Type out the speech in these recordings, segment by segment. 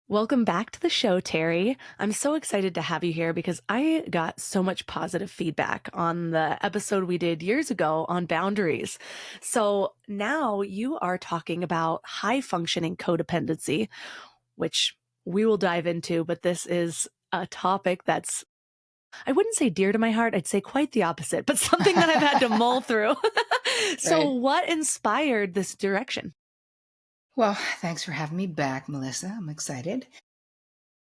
Welcome back to the show, Terry. I'm so excited to have you here because I got so much positive feedback on the episode we did years ago on boundaries. So now you are talking about high functioning codependency, which we will dive into, but this is a topic that's, I wouldn't say dear to my heart. I'd say quite the opposite, but something that I've had to mull through. So, Right. what inspired this direction? Well, thanks for having me back, Melissa. I'm excited.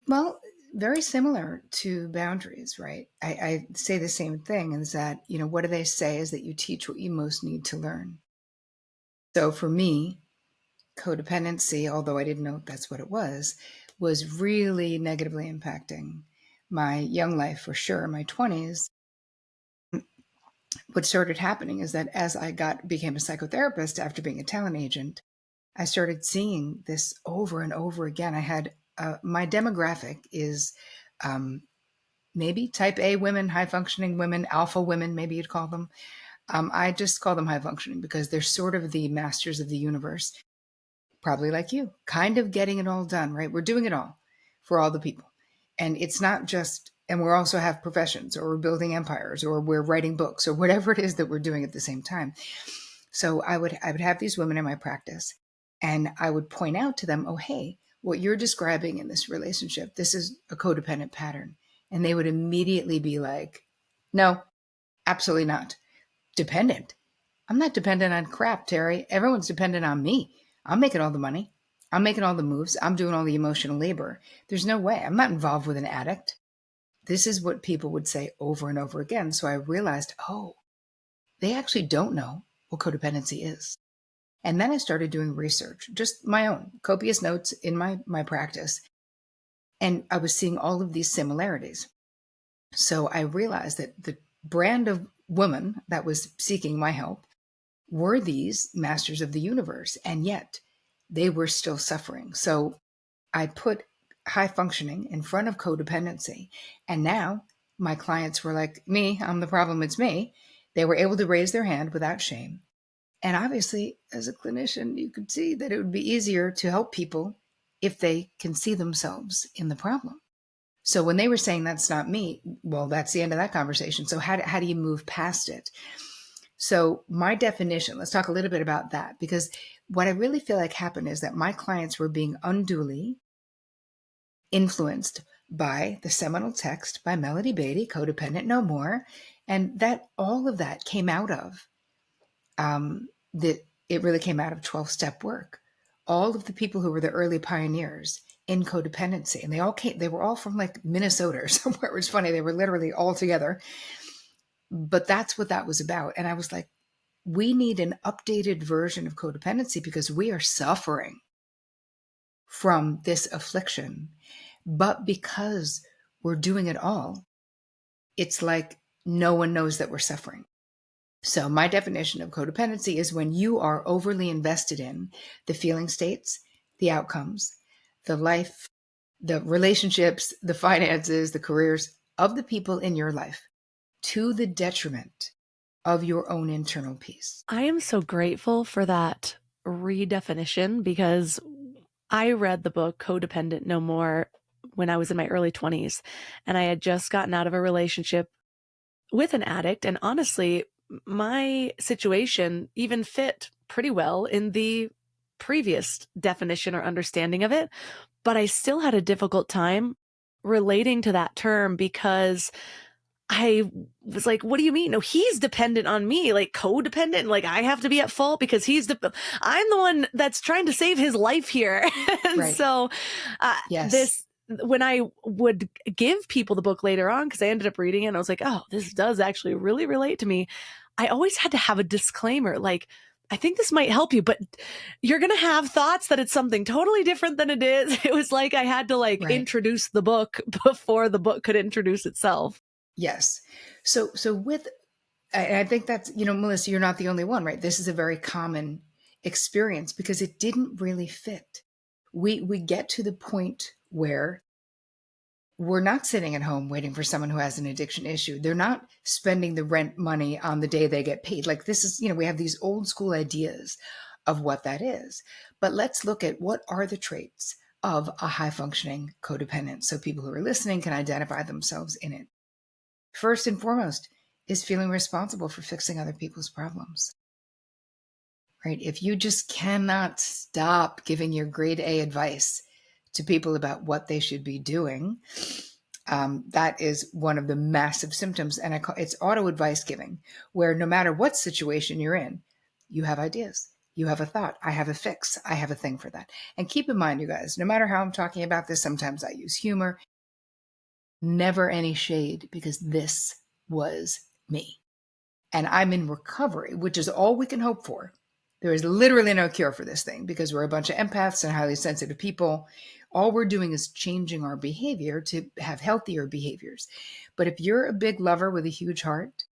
Well, very similar to boundaries, right? I say the same thing is that, what do they say is that you teach what you most need to learn. So for me, codependency, although I didn't know that's what it was really negatively impacting my young life for sure, my 20s. What started happening is that as became a psychotherapist after being a talent agent, I started seeing this over and over again. I had my demographic is um, maybe type A women, high functioning women, alpha women, maybe you'd call them. I just call them high functioning because they're sort of the masters of the universe, probably like you, kind of getting it all done, right? We're doing it all for all the people. And it's not just, and we also have professions or we're building empires or we're writing books or whatever it is that we're doing at the same time. So I would have these women in my practice and I would point out to them, oh, hey, what you're describing in this relationship, this is a codependent pattern. And they would immediately be like, no, absolutely not. Dependent. I'm not dependent on crap, Terry. Everyone's dependent on me. I'm making all the money. I'm making all the moves. I'm doing all the emotional labor. There's no way. I'm not involved with an addict. This is what people would say over and over again. So I realized, oh, they actually don't know what codependency is. And then I started doing research, just my own, copious notes in my practice. And I was seeing all of these similarities. So I realized that the brand of woman that was seeking my help were these masters of the universe. And yet they were still suffering. So I put high functioning in front of codependency. And now my clients were like, me, I'm the problem, it's me. They were able to raise their hand without shame. And obviously, as a clinician, you could see that it would be easier to help people if they can see themselves in the problem. So when they were saying that's not me, well, that's the end of that conversation. So how do you move past it? So my definition, let's talk a little bit about that, because what I really feel like happened is that my clients were being unduly influenced by the seminal text by Melody Beattie, Codependent No More, and that all of that came out of that it really came out of 12-step work. All of the people who were the early pioneers in codependency, and they were all from like Minnesota or somewhere. It was funny. They were literally all together, but that's what that was about. And I was like, we need an updated version of codependency because we are suffering from this affliction. But because we're doing it all, it's like no one knows that we're suffering. So my definition of codependency is when you are overly invested in the feeling states, the outcomes, the life, the relationships, the finances, the careers of the people in your life to the detriment of your own internal peace. I am so grateful for that redefinition because I read the book Codependent No More when I was in my early 20s, and I had just gotten out of a relationship with an addict. And honestly, my situation even fit pretty well in the previous definition or understanding of it. But I still had a difficult time relating to that term because I was like, what do you mean? No, he's dependent on me, like codependent. Like I have to be at fault because I'm the one that's trying to save his life here. And Right. so, Yes. when I would give people the book later on, because I ended up reading it and I was like, oh, this does actually really relate to me. I always had to have a disclaimer like, I think this might help you, but you're going to have thoughts that it's something totally different than it is. It was like I had to like Right. introduce the book before the book could introduce itself. Yes. So with, I think that's, Melissa, you're not the only one, right? This is a very common experience because it didn't really fit. We get to the point where we're not sitting at home waiting for someone who has an addiction issue. They're not spending the rent money on the day they get paid. Like this is, we have these old school ideas of what that is. But let's look at what are the traits of a high functioning codependent, so people who are listening can identify themselves in it. First and foremost is feeling responsible for fixing other people's problems. Right? If you just cannot stop giving your grade A advice to people about what they should be doing, that is one of the massive symptoms. And it's auto advice giving, where no matter what situation you're in, you have ideas. You have a thought. I have a fix. I have a thing for that. And keep in mind, you guys, no matter how I'm talking about this, sometimes I use humor, never any shade, because this was me. And I'm in recovery, which is all we can hope for. There is literally no cure for this thing because we're a bunch of empaths and highly sensitive people. All we're doing is changing our behavior to have healthier behaviors. But if you're a big lover with a huge heart,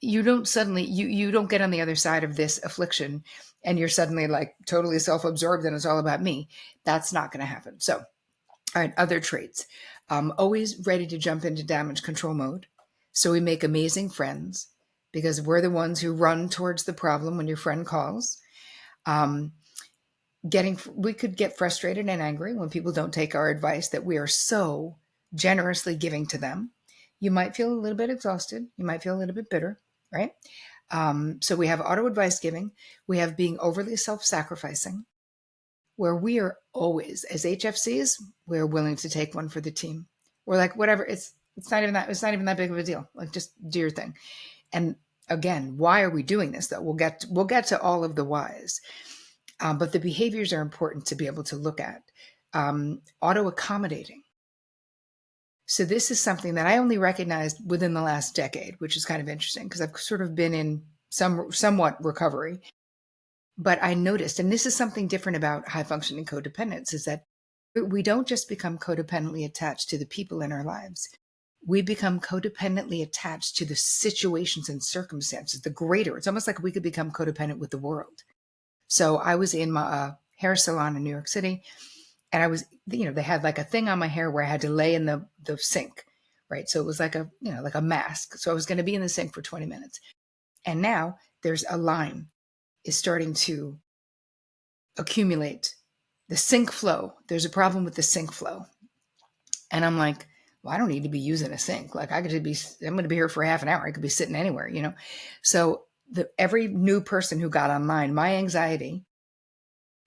you don't suddenly, you don't get on the other side of this affliction and you're suddenly like totally self-absorbed and it's all about me. That's not going to happen. So, all right, other traits. Always ready to jump into damage control mode. So we make amazing friends because we're the ones who run towards the problem when your friend calls. We could get frustrated and angry when people don't take our advice that we are so generously giving to them. You might feel a little bit exhausted. You might feel a little bit bitter, right? So we have auto advice giving. We have being overly self-sacrificing, where we are always, as HFCs, we're willing to take one for the team. We're like, whatever, it's not even that big of a deal. Like, just do your thing. And again, why are we doing this though? We'll get to all of the whys. But the behaviors are important to be able to look at. Auto accommodating. So this is something that I only recognized within the last decade, which is kind of interesting because I've sort of been in somewhat recovery. But I noticed, and this is something different about high functioning codependence, is that we don't just become codependently attached to the people in our lives. We become codependently attached to the situations and circumstances, the greater. It's almost like we could become codependent with the world. So I was in my hair salon in New York City, and I was, they had like a thing on my hair where I had to lay in the sink, right? So it was like like a mask. So I was going to be in the sink for 20 minutes. And now there's a line is starting to accumulate. The sink flow. There's a problem with the sink flow. And I'm like, well, I don't need to be using a sink. Like I'm going to be here for half an hour. I could be sitting anywhere, So every new person who got online, my anxiety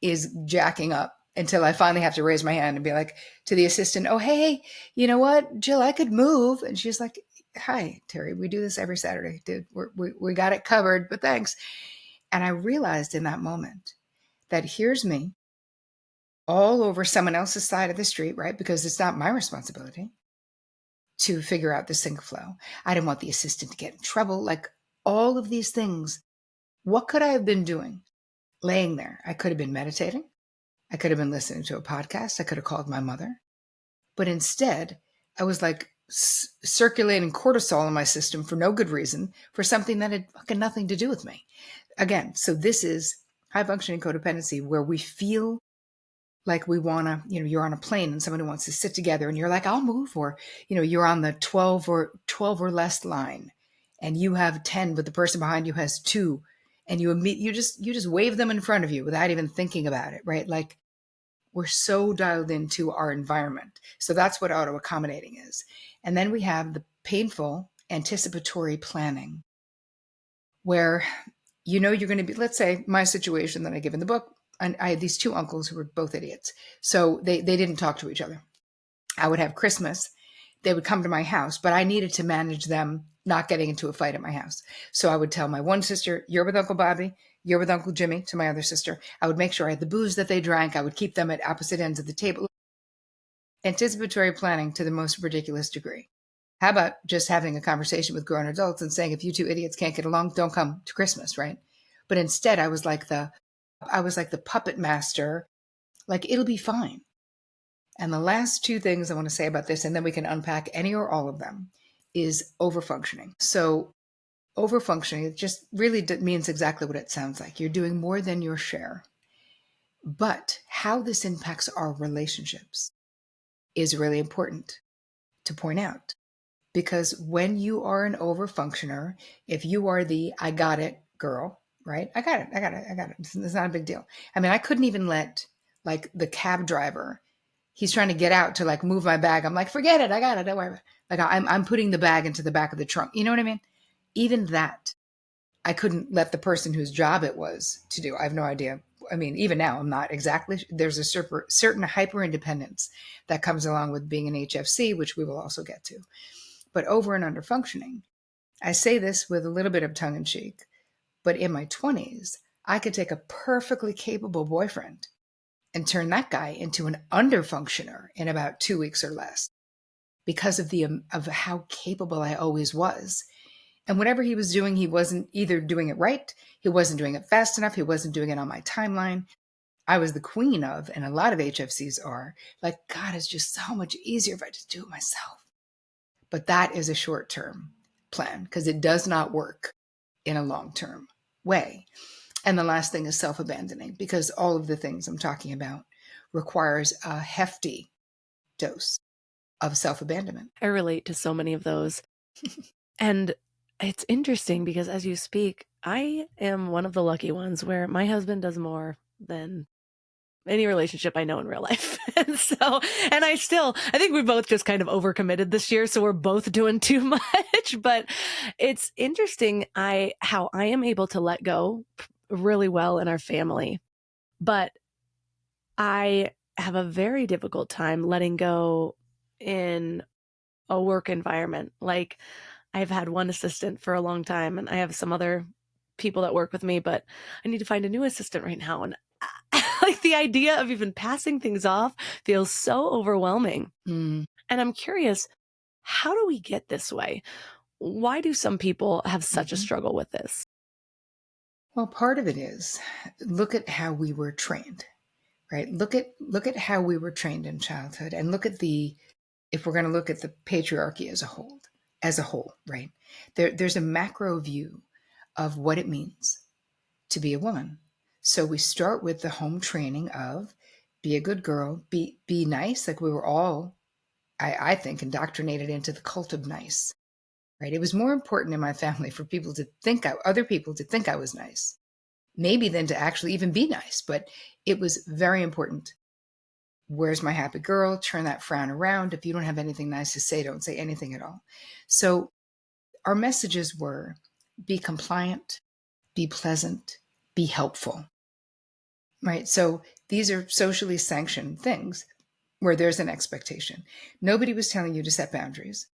is jacking up until I finally have to raise my hand and be like to the assistant, oh, hey, you know what, Jill, I could move. And she's like, hi, Terri, we do this every Saturday, dude. We got it covered, but thanks. And I realized in that moment that here's me all over someone else's side of the street, right? Because it's not my responsibility to figure out the sink flow. I didn't want the assistant to get in trouble. Like all of these things. What could I have been doing? Laying there. I could have been meditating. I could have been listening to a podcast. I could have called my mother. But instead, I was like circulating cortisol in my system for no good reason, for something that had fucking nothing to do with me. Again, so this is high functioning codependency, where we feel like we want to, you're on a plane and somebody wants to sit together and you're like, I'll move. Or, you're on the 12 or less line and you have 10, but the person behind you has 2. And you just wave them in front of you without even thinking about it, right? Like we're so dialed into our environment. So that's what auto accommodating is. And then we have the painful anticipatory planning, where you're going to be, let's say my situation that I give in the book, and I had these 2 uncles who were both idiots. So they didn't talk to each other. I would have Christmas. They would come to my house, but I needed to manage them not getting into a fight at my house. So I would tell my one sister, you're with Uncle Bobby, you're with Uncle Jimmy, to my other sister. I would make sure I had the booze that they drank. I would keep them at opposite ends of the table. Anticipatory planning to the most ridiculous degree. How about just having a conversation with grown adults and saying, if you 2 idiots can't get along, don't come to Christmas, right? But instead, I was like the puppet master, like it'll be fine. And the last 2 things I want to say about this, and then we can unpack any or all of them, is overfunctioning. So overfunctioning, it just really means exactly what it sounds like. You're doing more than your share. But how this impacts our relationships is really important to point out. Because when you are an overfunctioner, if you are the I got it girl, right? I got it. It's not a big deal. I mean, I couldn't even let like the cab driver he's trying to get out to like move my bag. I'm like, forget it. I got it. Don't worry about it. Like I'm putting the bag into the back of the trunk. You know what I mean? Even that, I couldn't let the person whose job it was to do. I have no idea. I mean, even now, I'm not exactly. There's a certain hyper independence that comes along with being an HFC, which we will also get to. But over and under functioning, I say this with a little bit of tongue in cheek, but in my 20s, I could take a perfectly capable boyfriend and turn that guy into an underfunctioner in about 2 weeks or less because of the of how capable I always was. And whatever he was doing, he wasn't either doing it right, he wasn't doing it fast enough, he wasn't doing it on my timeline. I was the queen of, and a lot of HFCs are, like, God, it's just so much easier if I just do it myself. But that is a short-term plan because it does not work in a long-term way. And the last thing is self-abandoning, because all of the things I'm talking about requires a hefty dose of self-abandonment. I relate to so many of those. And it's interesting because as you speak, I am one of the lucky ones where my husband does more than any relationship I know in real life. And I think we both just kind of overcommitted this year. So we're both doing too much, but it's interesting how I am able to let go really well in our family. But I have a very difficult time letting go in a work environment. Like, I've had one assistant for a long time and I have some other people that work with me, but I need to find a new assistant right now. And like the idea of even passing things off feels so overwhelming. Mm. And I'm curious, how do we get this way? Why do some people have such a struggle with this? Well, part of it is, look at how we were trained, right? Look at how we were trained in childhood, and look at if we're going to look at the patriarchy as a whole, right? There's a macro view of what it means to be a woman. So we start with the home training of be a good girl, be nice. Like we were all, I think, indoctrinated into the cult of nice, right? It was more important in my family for other people to think I was nice, maybe than to actually even be nice. But it was very important. Where's my happy girl? Turn that frown around. If you don't have anything nice to say, don't say anything at all. So our messages were be compliant, be pleasant, be helpful, right? So these are socially sanctioned things where there's an expectation. Nobody was telling you to set boundaries.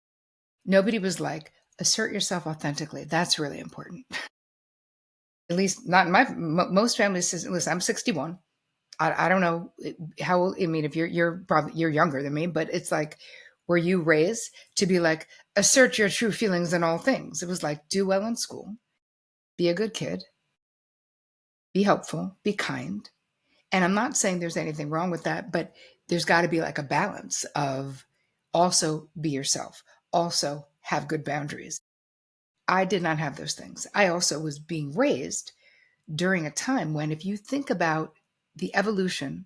Nobody was like, assert yourself authentically. That's really important. At least not in most families. Listen, I'm 61. I don't know how old. I mean, if you're younger than me, but it's like, were you raised to be like, assert your true feelings in all things? It was like, do well in school, be a good kid, be helpful, be kind. And I'm not saying there's anything wrong with that, but there's got to be like a balance of also be yourself, also have good boundaries. I did not have those things. I also was being raised during a time when, if you think about the evolution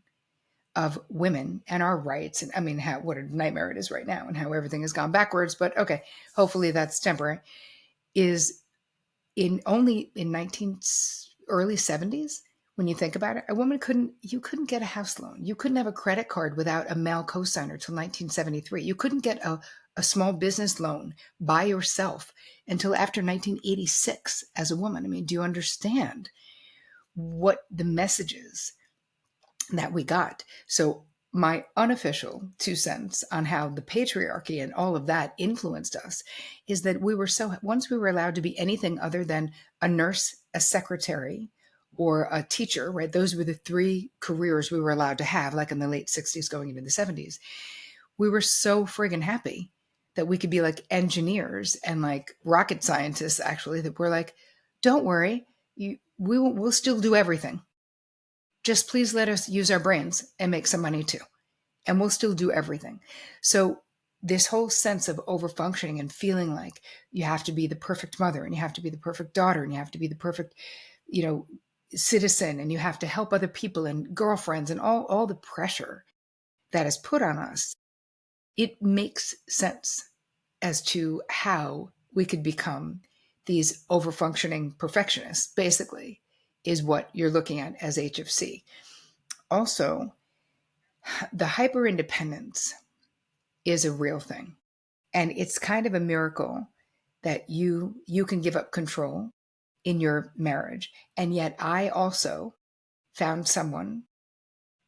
of women and our rights, and I mean, what a nightmare it is right now and how everything has gone backwards, but okay, hopefully that's temporary, is only in early 70s, when you think about it, a woman you couldn't get a house loan. You couldn't have a credit card without a male cosigner till 1973. You couldn't get a small business loan by yourself until after 1986 as a woman. I mean, do you understand what the messages that we got? So my unofficial 2 cents on how the patriarchy and all of that influenced us is that once we were allowed to be anything other than a nurse, a secretary, or a teacher, right? Those were the 3 careers we were allowed to have, like in the late 60s going into the 70s. We were so friggin' happy that we could be like engineers and like rocket scientists, actually, that we're like, don't worry, we'll still do everything. Just please let us use our brains and make some money too. And we'll still do everything. So this whole sense of overfunctioning and feeling like you have to be the perfect mother and you have to be the perfect daughter and you have to be the perfect, citizen, and you have to help other people and girlfriends and all the pressure that is put on us, it makes sense as to how we could become these overfunctioning perfectionists, basically, is what you're looking at as HFC. Also, The hyper independence is a real thing. And it's kind of a miracle that you can give up control in your marriage. And yet I also found someone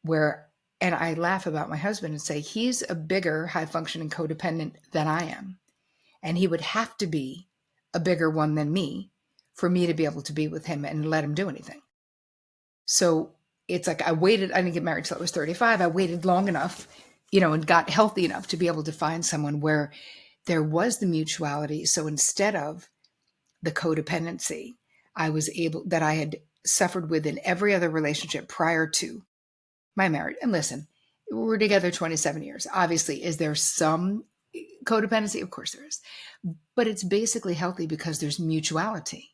where, and I laugh about my husband and say he's a bigger high functioning codependent than I am. And he would have to be a bigger one than me for me to be able to be with him and let him do anything. So it's like I didn't get married till I was 35. I waited long enough, and got healthy enough to be able to find someone where there was the mutuality. So instead of the codependency, that I had suffered with in every other relationship prior to my marriage. And listen, we're together 27 years. Obviously, is there some codependency? Of course there is. But it's basically healthy because there's mutuality.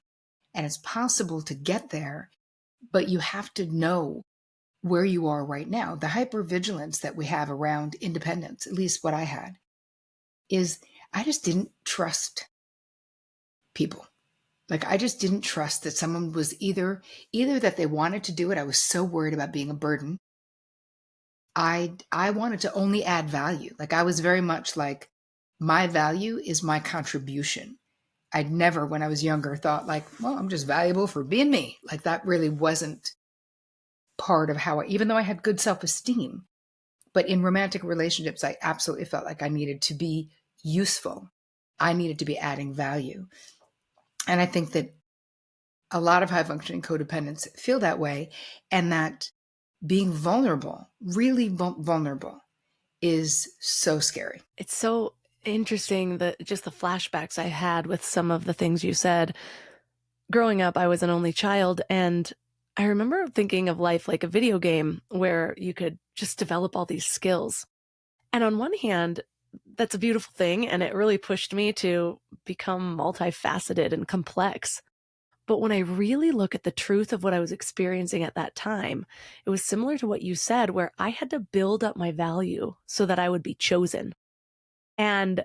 And it's possible to get there, but you have to know where you are right now. The hypervigilance that we have around independence, at least what I had, is I just didn't trust people. Like I just didn't trust that someone was either that they wanted to do it. I was so worried about being a burden. I wanted to only add value. Like I was very much like my value is my contribution. I'd never, when I was younger, thought like, well, I'm just valuable for being me. Like that really wasn't part of even though I had good self-esteem, but in romantic relationships, I absolutely felt like I needed to be useful. I needed to be adding value. And I think that a lot of high functioning codependents feel that way, and that being vulnerable, really vulnerable, is so scary. It's so interesting that just the flashbacks I had with some of the things you said. Growing up, I was an only child, and I remember thinking of life like a video game where you could just develop all these skills. And on one hand, that's a beautiful thing, and it really pushed me to become multifaceted and complex. But when I really look at the truth of what I was experiencing at that time, it was similar to what you said, where I had to build up my value so that I would be chosen. And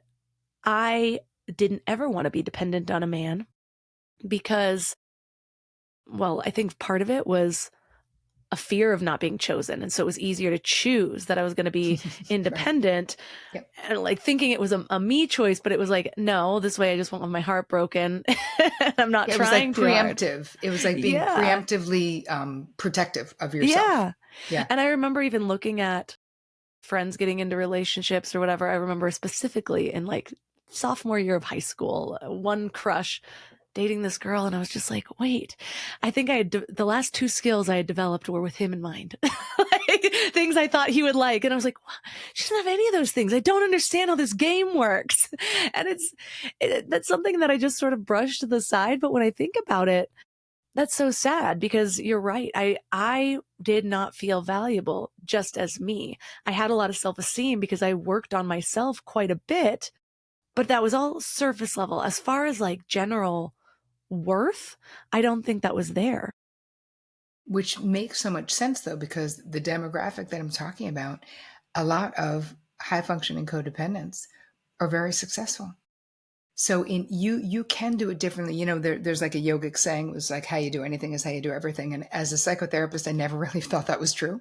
I didn't ever want to be dependent on a man because, well, I think part of it was a fear of not being chosen. And so it was easier to choose that I was going to be Right. independent. Yep. And like thinking it was a me choice, but it was like, no, this way I just won't have my heart broken. And I'm not Yeah, it was like trying too hard. preemptive. It was like being Yeah. preemptively protective of yourself. Yeah. Yeah. And I remember even looking at friends getting into relationships or whatever. I remember specifically in like sophomore year of high school, one crush dating this girl, and I was just like, wait, I think the last two skills I had developed were with him in mind. Like, things I thought he would like. And I was like, she doesn't have any of those things. I don't understand how this game works. And that's something that I just sort of brushed to the side. But when I think about it, that's so sad because you're right. I did not feel valuable just as me. I had a lot of self-esteem because I worked on myself quite a bit, but that was all surface level. As far as like general worth, I don't think that was there. Which makes so much sense though, because the demographic that I'm talking about, a lot of high functioning codependents are very successful. So you can do it differently. There's like a yogic saying, it was like, how you do anything is how you do everything. And as a psychotherapist, I never really thought that was true,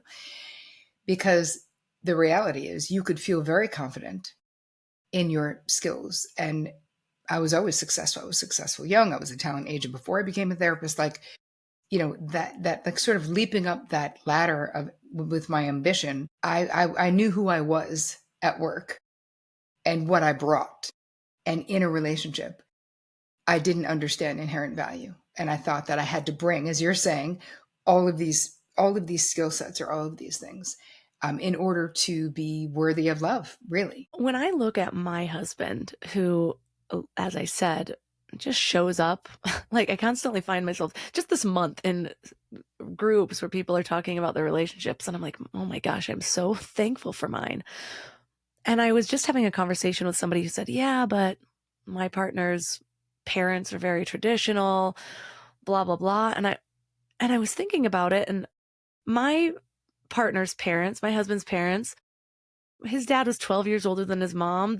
because the reality is you could feel very confident in your skills. And I was always successful. I was successful young. I was a talent agent before I became a therapist. Like, that like sort of leaping up that ladder with my ambition, I knew who I was at work and what I brought. And in a relationship, I didn't understand inherent value. And I thought that I had to bring, as you're saying, all of these skill sets or all of these things in order to be worthy of love, really. When I look at my husband, who, as I said, just shows up, like I constantly find myself just this month in groups where people are talking about their relationships, and I'm like, oh my gosh, I'm so thankful for mine. And I was just having a conversation with somebody who said, yeah, but my partner's parents are very traditional, blah, blah, blah. And I was thinking about it, and my partner's parents, my husband's parents, his dad was 12 years older than his mom.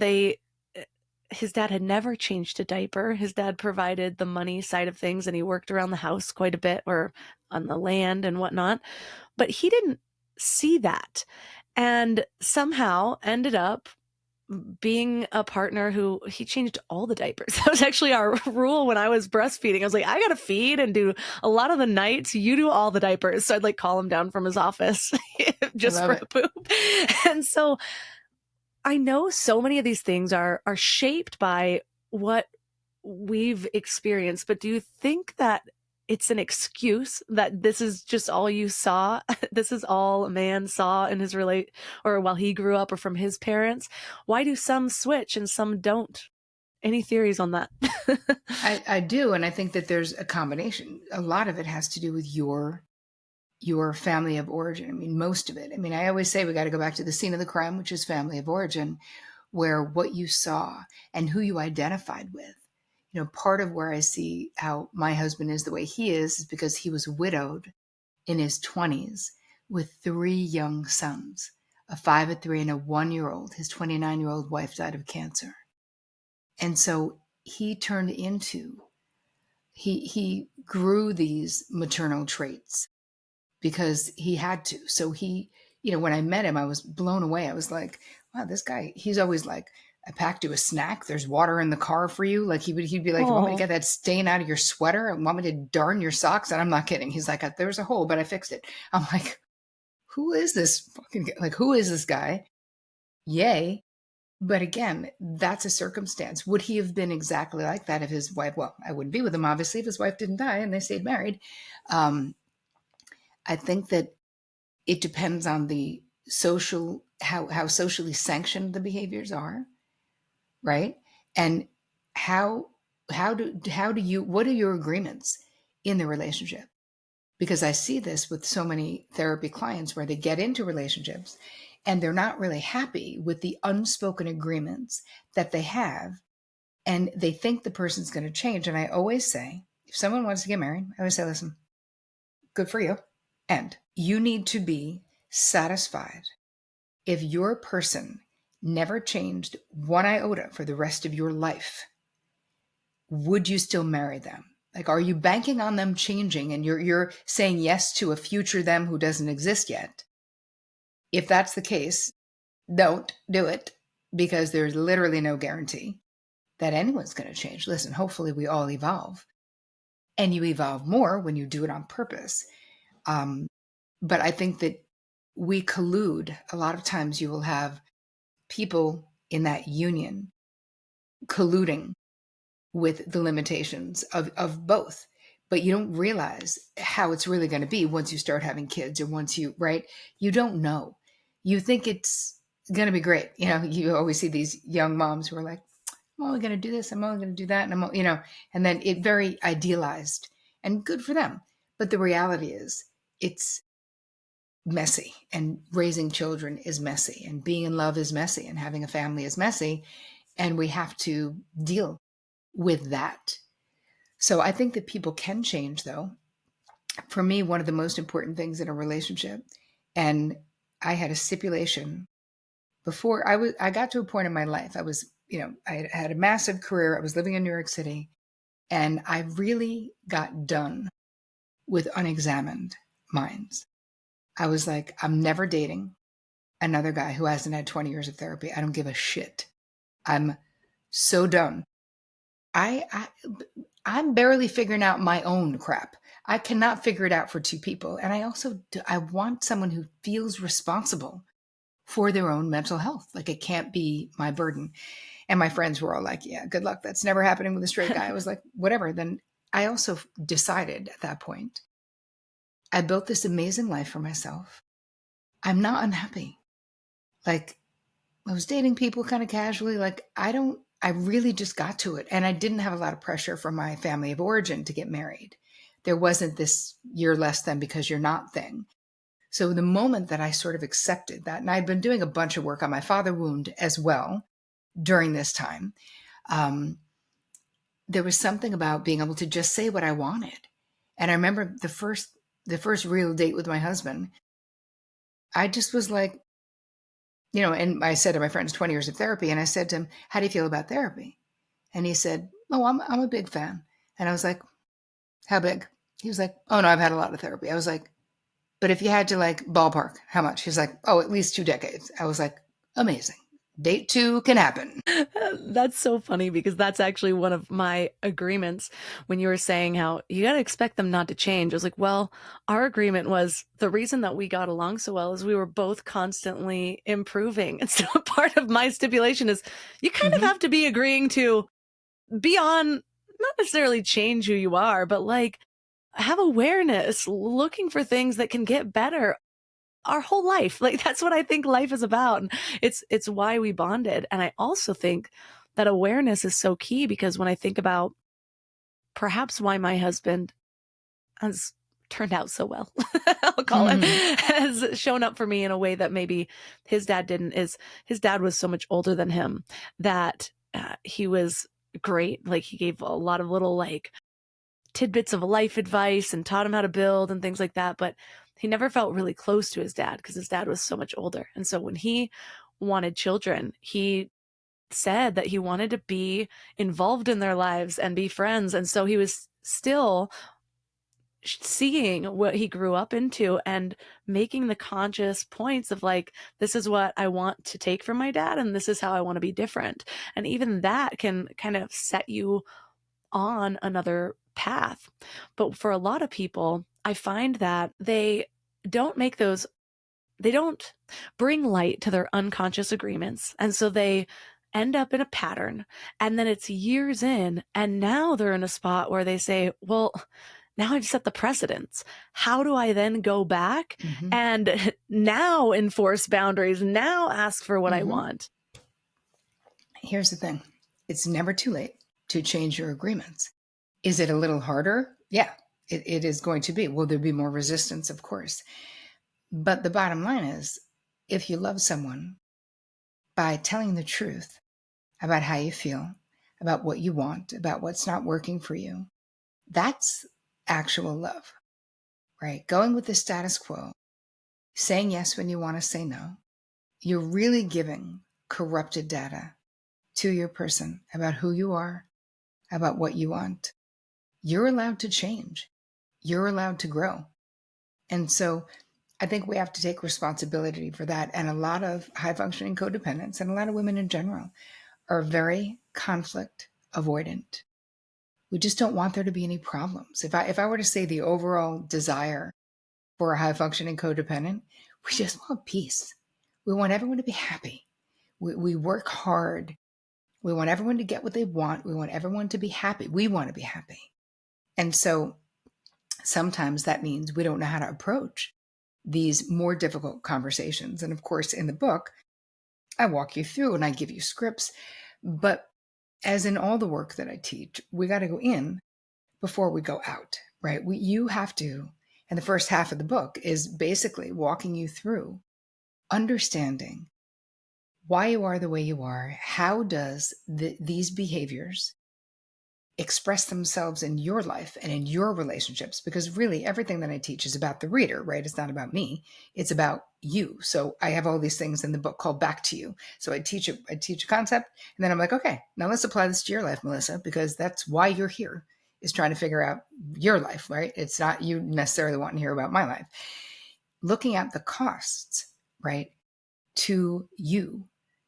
His dad had never changed a diaper. His dad provided the money side of things, and he worked around the house quite a bit or on the land and whatnot. But he didn't see that. and somehow ended up being a partner who he changed all the diapers. That was actually our rule when I was breastfeeding. I was like, I gotta feed and do a lot of the nights. You do all the diapers. So I'd like call him down from his office I just love for it. the poop. And so I know so many of these things are shaped by what we've experienced, but do you think that it's an excuse that this is just all you saw? This is all a man saw in his relate or while he grew up or from his parents? Why do some switch and some don't? Any theories on that? I do, and I think that there's a combination. A lot of it has to do with your family of origin. I mean, most of it. I mean, I always say we got to go back to the scene of the crime, which is family of origin, where what you saw and who you identified with. You know, part of where I see how my husband is the way he is because he was widowed in his 20s with three young sons, a 5, a 3, and a 1-year-old. His 29-year-old wife died of cancer. And so he turned into, he grew these maternal traits because he had to. So he, you know, when I met him, I was blown away. I was like, wow, this guy, he's always like, I packed you a snack. There's water in the car for you. Like he'd be like, you want me to Oh, get that stain out of your sweater? And want me to darn your socks? And I'm not kidding. He's like, there's a hole, but I fixed it. I'm like, who is this fucking guy? Like, who is this guy? Yay. But again, that's a circumstance. Would he have been exactly like that if his wife, well, I wouldn't be with him, obviously, if his wife didn't die and they stayed married. Um, I think that it depends on the social, how socially sanctioned the behaviors are, right? And how, how do you, what are your agreements in the relationship? Because I see this with so many therapy clients where they get into relationships and they're not really happy with the unspoken agreements that they have, and they think the person's going to change. And I always say, if someone wants to get married, I always say, listen, good for you. And you need to be satisfied if your person never changed one iota for the rest of your life. Would you still marry them? Like, are you banking on them changing and you're saying yes to a future them who doesn't exist yet? If that's the case, don't do it because there's literally no guarantee that anyone's going to change. Listen, hopefully we all evolve, and you evolve more when you do it on purpose. Um, but I think that we collude. A lot of times you will have people in that union colluding with the limitations of both. But you don't realize how it's really going to be once you start having kids or once you, right? You don't know. You think it's going to be great. You know, you always see these young moms who are like, I'm only going to do this. I'm only going to do that. And I'm, you know, and then it very idealized and good for them. But the reality is it's messy, and raising children is messy, and being in love is messy, and having a family is messy. And we have to deal with that. So I think that people can change, though. For me, one of the most important things in a relationship, and I had a stipulation before I got to a point in my life. I was, you know, I had a massive career. I was living in New York City, and I really got done with unexamined minds. I was like, I'm never dating another guy who hasn't had 20 years of therapy. I don't give a shit. I'm so done. I I'm barely figuring out my own crap. I cannot figure it out for two people. And I also I want someone who feels responsible for their own mental health. Like it can't be my burden. And my friends were all like, yeah, good luck. That's never happening with a straight guy. I was like, whatever. Then I also decided at that point, I built this amazing life for myself. I'm not unhappy. Like I was dating people kind of casually. Like I really just got to it. And I didn't have a lot of pressure from my family of origin to get married. There wasn't this you're less than because you're not thing. So the moment that I sort of accepted that, and I'd been doing a bunch of work on my father wound as well during this time, um, there was something about being able to just say what I wanted. And I remember the first real date with my husband, I just was like, you know, and I said to my friends, 20 years of therapy, and I said to him, how do you feel about therapy? And he said, oh, I'm a big fan. And I was like, how big? He was like, oh no, I've had a lot of therapy. I was like, But if you had to like ballpark, how much? He's like, oh, at least 2 decades. I was like, amazing. Date two can happen. That's so funny because that's actually one of my agreements when you were saying how you got to expect them not to change. I was like, well, our agreement was the reason that we got along so well is we were both constantly improving. And so part of my stipulation is you kind of Mm-hmm. have to be agreeing to be on, not necessarily change who you are, but like have awareness, looking for things that can get better our whole life. Like that's what I think life is about. And it's why we bonded. And I also think that awareness is so key because when I think about perhaps why my husband has turned out so well, I'll call it, Mm-hmm. has shown up for me in a way that maybe his dad didn't, is his dad was so much older than him that he was great. Like he gave a lot of little like tidbits of life advice and taught him how to build and things like that. But he never felt really close to his dad because his dad was so much older. And so when he wanted children, he said that he wanted to be involved in their lives and be friends. And so he was still seeing what he grew up into and making the conscious points of like, this is what I want to take from my dad, and this is how I want to be different. And even that can kind of set you on another path. But for a lot of people, I find that don't make those, they don't bring light to their unconscious agreements. And so they end up in a pattern. And then it's years in, and now they're in a spot where they say, well, now I've set the precedents. How do I then go back Mm-hmm. and now enforce boundaries, now ask for what I Mm-hmm. want? Here's the thing. It's never too late to change your agreements. Is it a little harder? Yeah, it is going to be. Will there be more resistance? Of course. But the bottom line is, if you love someone, by telling the truth about how you feel, about what you want, about what's not working for you, that's actual love, right? Going with the status quo, saying yes when you want to say no, you're really giving corrupted data to your person about who you are, about what you want. You're allowed to change. You're allowed to grow. And so I think we have to take responsibility for that. And a lot of high functioning codependents and a lot of women in general are very conflict avoidant. We just don't want there to be any problems. If I were to say the overall desire for a high functioning codependent, we just want peace. We want everyone to be happy. We work hard. We want everyone to get what they want. We want everyone to be happy. We want to be happy. And so sometimes that means we don't know how to approach these more difficult conversations. And of course, in the book, I walk you through and I give you scripts. But as in all the work that I teach, we got to go in before we go out, right? You have to, and the first half of the book is basically walking you through understanding why you are the way you are. How does these behaviors express themselves in your life and in your relationships? Because really everything that I teach is about the reader, right? It's not about me. It's about you. So I have all these things in the book called Back to You. So I teach a concept, and then I'm like, okay, now let's apply this to your life, Melissa, because that's why you're here, is trying to figure out your life, right? It's not you necessarily wanting to hear about my life. Looking at the costs, right, to you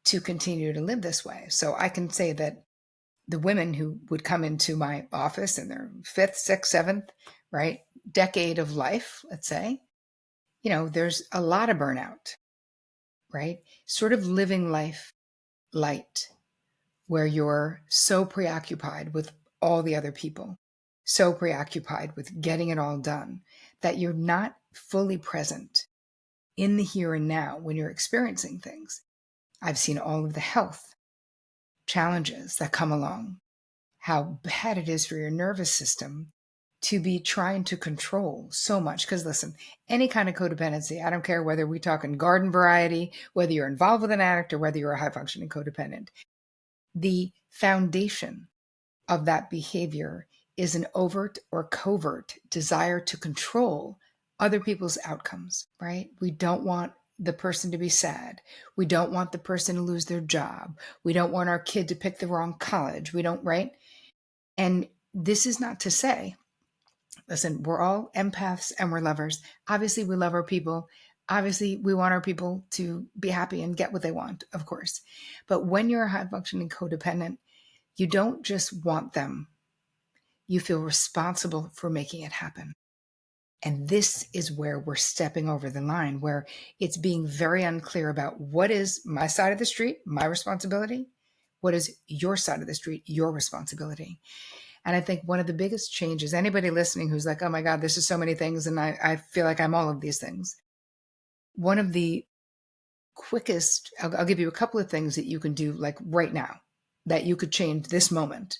to continue to live this way. So I can say that the women who would come into my office in their fifth, sixth, seventh, right, decade of life, let's say, there's a lot of burnout, right? Sort of living life light, where you're so preoccupied with all the other people, so preoccupied with getting it all done, that you're not fully present in the here and now when you're experiencing things. I've seen all of the health challenges that come along, how bad it is for your nervous system to be trying to control so much. Because listen, any kind of codependency, I don't care whether we talk in garden variety, whether you're involved with an addict, or whether you're a high functioning codependent, the foundation of that behavior is an overt or covert desire to control other people's outcomes, right? We don't want the person to be sad. We don't want the person to lose their job. We don't want our kid to pick the wrong college. We don't, right? And this is not to say Listen, we're all empaths and we're lovers. Obviously, we love our people. Obviously, we want our people to be happy and get what they want, of course. But when you're a high functioning codependent, you don't just want them, you feel responsible for making it happen. And this is where we're stepping over the line, where it's being very unclear about what is my side of the street, my responsibility, what is your side of the street, your responsibility. And I think one of the biggest changes, anybody listening who's like, oh my God, this is so many things, and I feel like I'm all of these things. One of the quickest, I'll give you a couple of things that you can do like right now, that you could change this moment.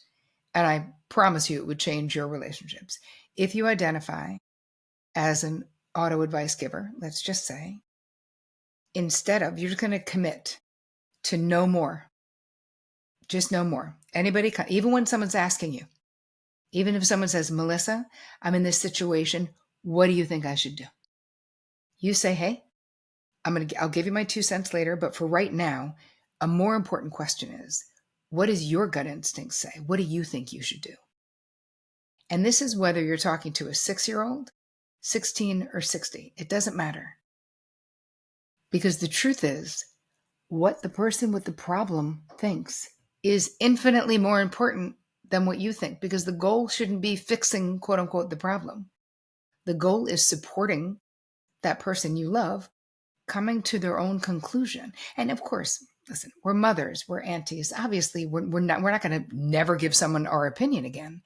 And I promise you it would change your relationships. If you identify as an auto advice giver, let's just say, instead of, you're just going to commit to no more, just no more. Anybody, even when someone's asking you, even if someone says, Melissa, I'm in this situation, what do you think I should do? You say, hey, I'll give you my 2 cents later, but for right now, a more important question is, what does your gut instinct say? What do you think you should do? And this is whether you're talking to a 6-year-old, 16, or 60. It doesn't matter. Because the truth is, what the person with the problem thinks is infinitely more important than what you think, because the goal shouldn't be fixing, quote unquote, the problem. The goal is supporting that person you love coming to their own conclusion. And of course, listen, we're mothers, we're aunties. Obviously, we're not going to never give someone our opinion again,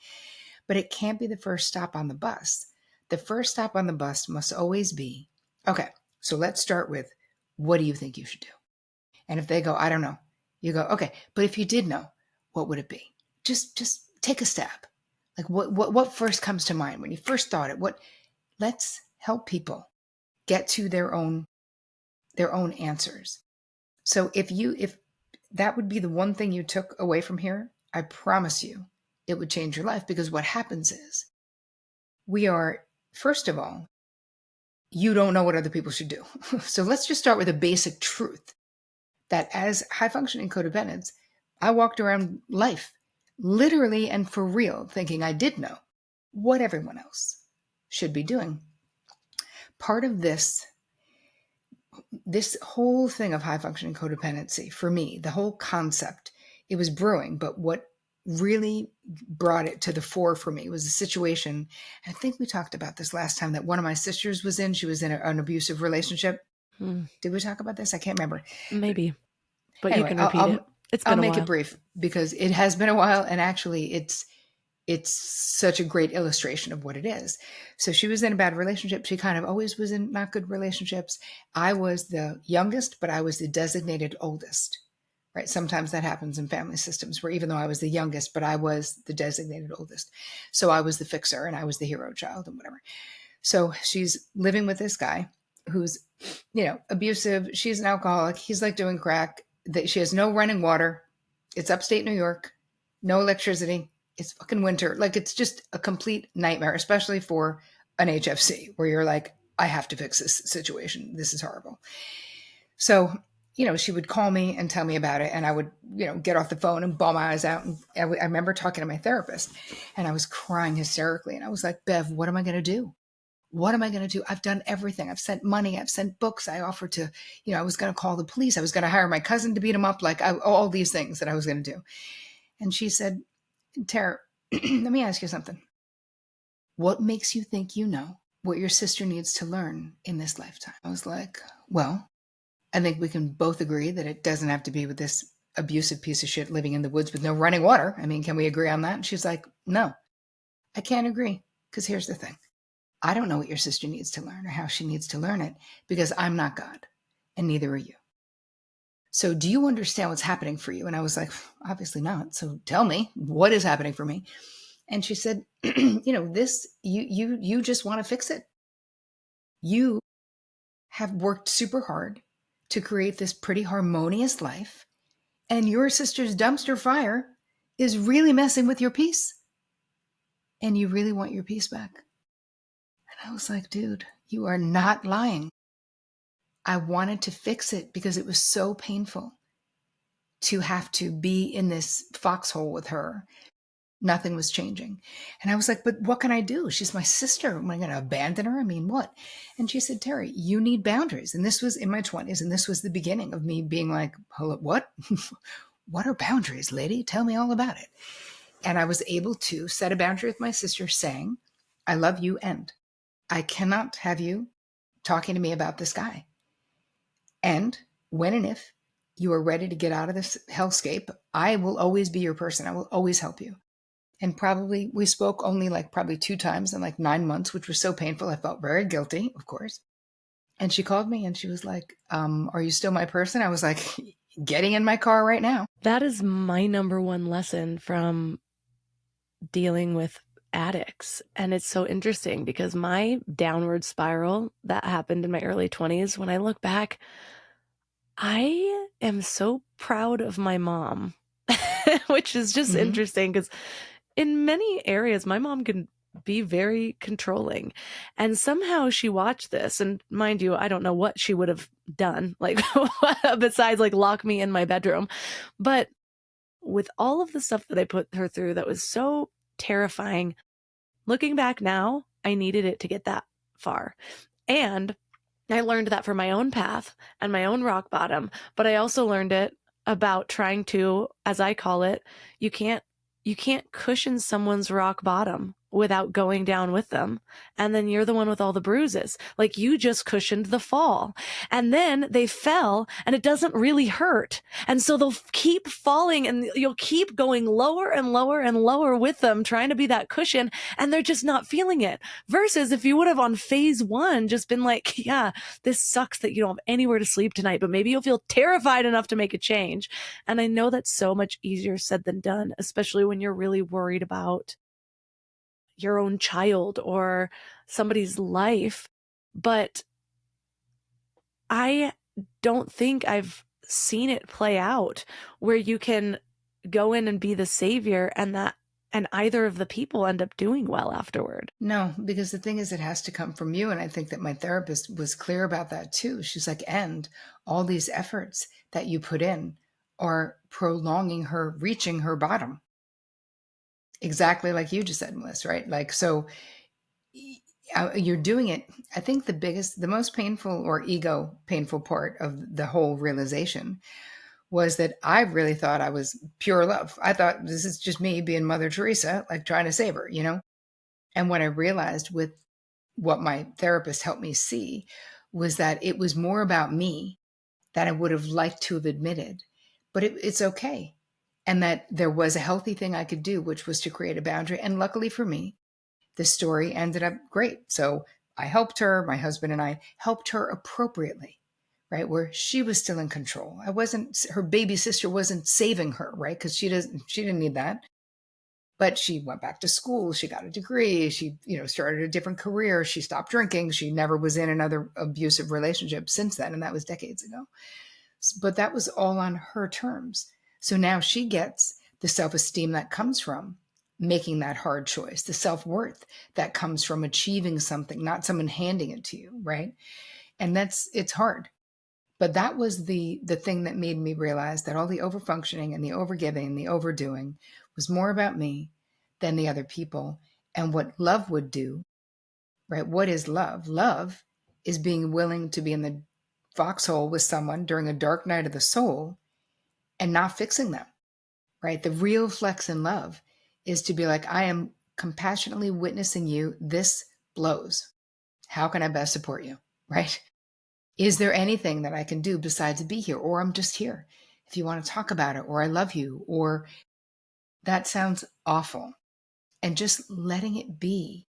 but it can't be the first stop on the bus. The first stop on the bus must always be, okay, so let's start with, what do you think you should do? And if they go, I don't know, you go, okay, but if you did know, what would it be? Just take a step. Like what first comes to mind when you first thought it? Let's help people get to their own answers. So if that would be the one thing you took away from here, I promise you it would change your life, because what happens is we are, first of all, you don't know what other people should do. So let's just start with a basic truth that as high functioning codependents, I walked around life literally and for real thinking I did know what everyone else should be doing. Part of this whole thing of high functioning codependency, for me, the whole concept, it was brewing, but what really brought it to the fore for me was a situation. I think we talked about this last time, that one of my sisters was in. She was in an abusive relationship. Did we talk about this? I can't remember. Maybe, but anyway, you can repeat it. It's been I'll a make while. it brief, because it has been a while, and actually it's such a great illustration of what it is. So she was in a bad relationship. She kind of always was in not good relationships. I was the youngest, but I was the designated oldest, right? Sometimes that happens in family systems, where even though I was the youngest, but I was the designated oldest. So I was the fixer and I was the hero child and whatever. So she's living with this guy who's, abusive. She's an alcoholic. He's like doing crack. She has no running water. It's upstate New York, no electricity. It's fucking winter. Like, it's just a complete nightmare, especially for an HFC, where you're like, I have to fix this situation. This is horrible. So, she would call me and tell me about it. And I would, get off the phone and bawl my eyes out. And I remember talking to my therapist, and I was crying hysterically. And I was like, Bev, what am I going to do? What am I going to do? I've done everything. I've sent money. I've sent books. I offered to, I was going to call the police. I was going to hire my cousin to beat him up. Like, all these things that I was going to do. And she said, Tara, let me ask you something. What makes you think you know what your sister needs to learn in this lifetime? I was like, well, I think we can both agree that it doesn't have to be with this abusive piece of shit living in the woods with no running water. I mean, can we agree on that? And she's like, no, I can't agree, because here's the thing. I don't know what your sister needs to learn or how she needs to learn it, because I'm not God, and neither are you. So do you understand what's happening for you? And I was like, obviously not. So tell me, what is happening for me? And she said, this, you just want to fix it. You have worked super hard to create this pretty harmonious life, and your sister's dumpster fire is really messing with your peace. And you really want your peace back. And I was like, dude, you are not lying. I wanted to fix it because it was so painful to have to be in this foxhole with her, Nothing was changing. And I was like, but what can I do? She's my sister. Am I going to abandon her? I mean, what? And she said, Terri, you need boundaries. And this was in my 20s. And this was the beginning of me being like, hello, what? What are boundaries, lady? Tell me all about it. And I was able to set a boundary with my sister saying, I love you and I cannot have you talking to me about this guy. And when and if you are ready to get out of this hellscape, I will always be your person. I will always help you. And probably we spoke only like probably 2 times in like 9 months, which was so painful. I felt very guilty, of course. And she called me and she was like, are you still my person? I was like, getting in my car right now. That is my number one lesson from dealing with addicts. And it's so interesting because my downward spiral that happened in my early 20s, when I look back, I am so proud of my mom, which is just interesting because in many areas, my mom can be very controlling. And somehow she watched this. And mind you, I don't know what she would have done, like, besides like lock me in my bedroom. But with all of the stuff that I put her through that was so terrifying, looking back now, I needed it to get that far. And I learned that for my own path and my own rock bottom, but I also learned it about trying to, as I call it, you can't cushion someone's rock bottom without going down with them. And then you're the one with all the bruises. Like you just cushioned the fall. And then they fell and it doesn't really hurt. And so they'll keep falling and you'll keep going lower and lower and lower with them, trying to be that cushion. And they're just not feeling it. Versus if you would have on phase one just been like, yeah, this sucks that you don't have anywhere to sleep tonight, but maybe you'll feel terrified enough to make a change. And I know that's so much easier said than done, especially when you're really worried about your own child or somebody's life. But I don't think I've seen it play out where you can go in and be the savior and either of the people end up doing well afterward. No, because the thing is, it has to come from you. And I think that my therapist was clear about that too. She's like, and all these efforts that you put in are prolonging her reaching her bottom. Exactly like you just said, Melissa, right? Like, so you're doing it. I think the most painful or ego painful part of the whole realization was that I really thought I was pure love. I thought this is just me being Mother Teresa, like trying to save her, And what I realized with what my therapist helped me see was that it was more about me than I would have liked to have admitted. But it's okay. And that there was a healthy thing I could do, which was to create a boundary. And luckily for me, the story ended up great. So I helped her, my husband and I helped her appropriately, right? Where she was still in control. Her baby sister wasn't saving her, right? Because she didn't need that. But she went back to school. She got a degree. She, started a different career. She stopped drinking. She never was in another abusive relationship since then. And that was decades ago. But that was all on her terms. So now she gets the self-esteem that comes from making that hard choice, the self-worth that comes from achieving something, not someone handing it to you, right? And it's hard. But that was the thing that made me realize that all the overfunctioning and the overgiving and the overdoing was more about me than the other people. And what love would do, right? What is love? Love is being willing to be in the foxhole with someone during a dark night of the soul and not fixing them, right? The real flex in love is to be like, I am compassionately witnessing you. This blows. How can I best support you, right? Is there anything that I can do besides be here? Or I'm just here if you want to talk about it, or I love you, or that sounds awful. And just letting it be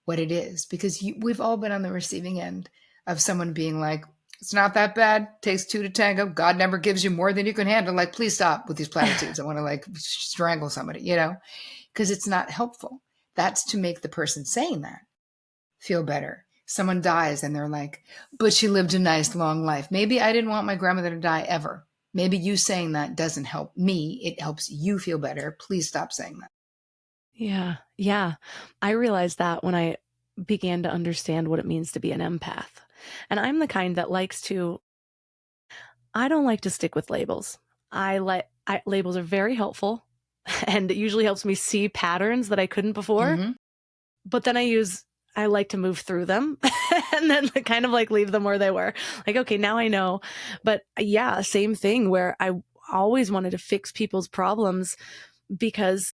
what it is, because we've all been on the receiving end of someone being like, it's not that bad. Takes two to tango. God never gives you more than you can handle. Like, please stop with these platitudes. I want to like strangle somebody, because it's not helpful. That's to make the person saying that feel better. Someone dies and they're like, but she lived a nice long life. Maybe I didn't want my grandmother to die ever. Maybe you saying that doesn't help me. It helps you feel better. Please stop saying that. Yeah. Yeah. I realized that when I began to understand what it means to be an empath. And I'm the kind that I don't like to stick with labels. Labels are very helpful and it usually helps me see patterns that I couldn't before. Mm-hmm. But then I like to move through them and then kind of like leave them where they were. Like, okay, now I know. But yeah, same thing where I always wanted to fix people's problems because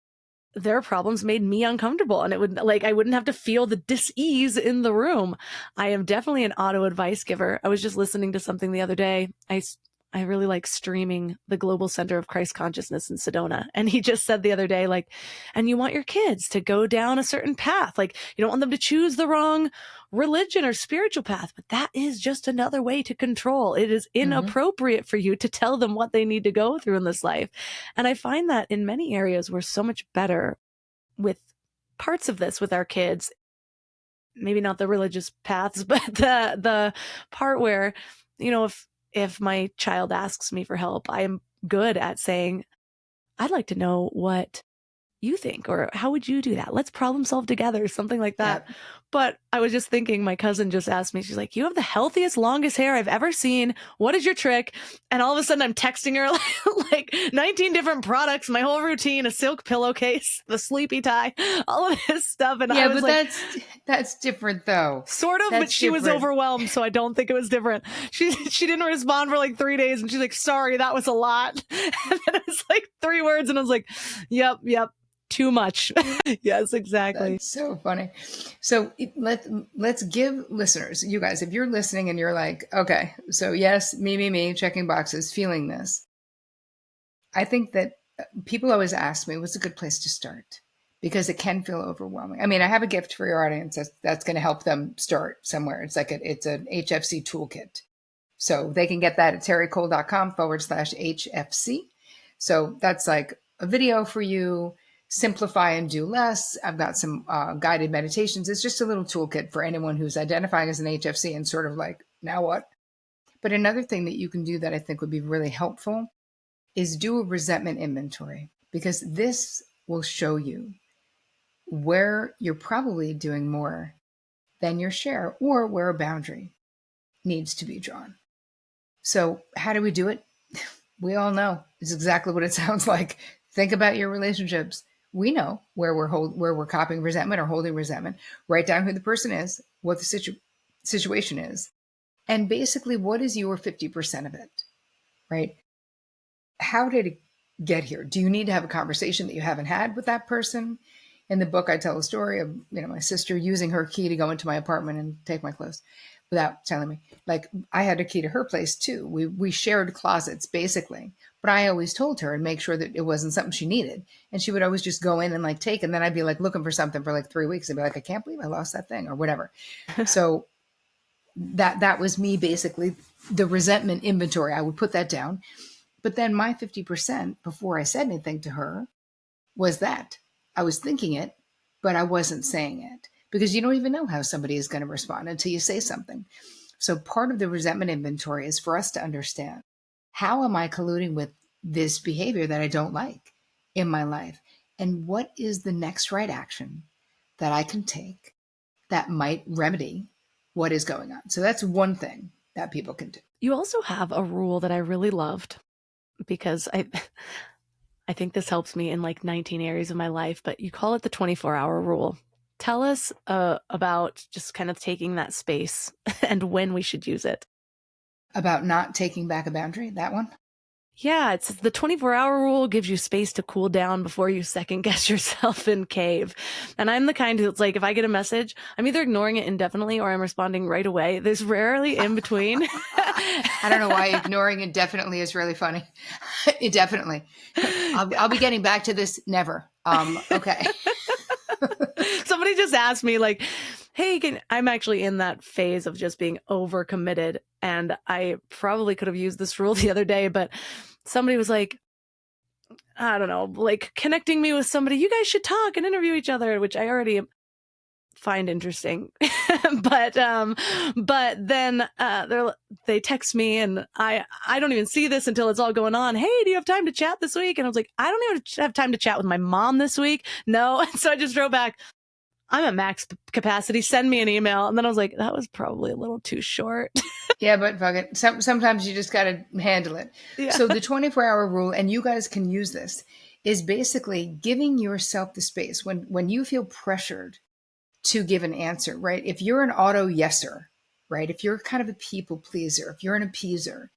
their problems made me uncomfortable, and I wouldn't have to feel the dis-ease in the room. I am definitely an auto advice giver. I was just listening to something the other day. I really like streaming the Global Center of Christ Consciousness in Sedona. And he just said the other day, like, and you want your kids to go down a certain path. Like, you don't want them to choose the wrong religion or spiritual path, but that is just another way to control. It is inappropriate for you to tell them what they need to go through in this life. And I find that in many areas, we're so much better with parts of this with our kids. Maybe not the religious paths, but the part where, if my child asks me for help, I am good at saying, I'd like to know what you think, or how would you do that? Let's problem solve together, something like that. Yep. But I was just thinking, my cousin just asked me, she's like, you have the healthiest, longest hair I've ever seen. What is your trick? And all of a sudden I'm texting her like 19 different products, my whole routine, a silk pillowcase, the sleepy tie, all of this stuff. And I was like, that's different though. Sort of, but she was overwhelmed, so I don't think it was different. She didn't respond for like 3 days, and she's like, sorry, that was a lot. And then it was like 3 words, and I was like, yep. Too much. Yes, exactly. That's so funny. So let's give listeners, you guys, if you're listening and you're like, okay, so yes, me, checking boxes, feeling this. I think that people always ask me, what's a good place to start? Because it can feel overwhelming. I mean, I have a gift for your audience that's going to help them start somewhere. It's like it's an HFC toolkit. So they can get that at terricole.com/HFC. So that's like a video for you. Simplify and do less. I've got some guided meditations. It's just a little toolkit for anyone who's identifying as an HFC and sort of like, now what? But another thing that you can do that I think would be really helpful is do a resentment inventory, because this will show you where you're probably doing more than your share or where a boundary needs to be drawn. So how do we do it? We all know. It's exactly what it sounds like. Think about your relationships. We know where we're copying resentment or holding resentment. Write down who the person is, what the situation is, and basically what is your 50% of it, right? How did it get here? Do you need to have a conversation that you haven't had with that person? In the book, I tell a story of my sister using her key to go into my apartment and take my clothes without telling me. Like, I had a key to her place too. We shared closets basically, but I always told her and make sure that it wasn't something she needed. And she would always just go in and like take, and then I'd be like looking for something for like 3 weeks. I'd be like, I can't believe I lost that thing or whatever. So that was me, basically the resentment inventory. I would put that down. But then my 50% before I said anything to her was that I was thinking it, but I wasn't saying it, because you don't even know how somebody is going to respond until you say something. So part of the resentment inventory is for us to understand, how am I colluding with this behavior that I don't like in my life? And what is the next right action that I can take that might remedy what is going on? So that's one thing that people can do. You also have a rule that I really loved, because I think this helps me in like 19 areas of my life, but you call it the 24-hour rule. Tell us about just kind of taking that space and when we should use it. About not taking back a boundary, that one? Yeah, it's the 24-hour rule gives you space to cool down before you second guess yourself and cave. And I'm the kind who's like, if I get a message, I'm either ignoring it indefinitely or I'm responding right away. There's rarely in between. I don't know why ignoring indefinitely is really funny. Indefinitely. I'll be getting back to this never. Okay. Somebody just asked me like, hey, I'm actually in that phase of just being overcommitted. And I probably could have used this rule the other day, but somebody was like, I don't know, like connecting me with somebody, you guys should talk and interview each other, which I already find interesting. but then they text me and I don't even see this until it's all going on. Hey, do you have time to chat this week? And I was like, I don't even have time to chat with my mom this week. No. And so I just wrote back, I'm at max capacity. Send me an email. And then I was like, that was probably a little too short. Yeah, but fuck it. Sometimes you just got to handle it. Yeah. So the 24-hour rule, and you guys can use this, is basically giving yourself the space when you feel pressured to give an answer, right? If you're an auto yeser, right? If you're kind of a people pleaser, if you're an appeaser,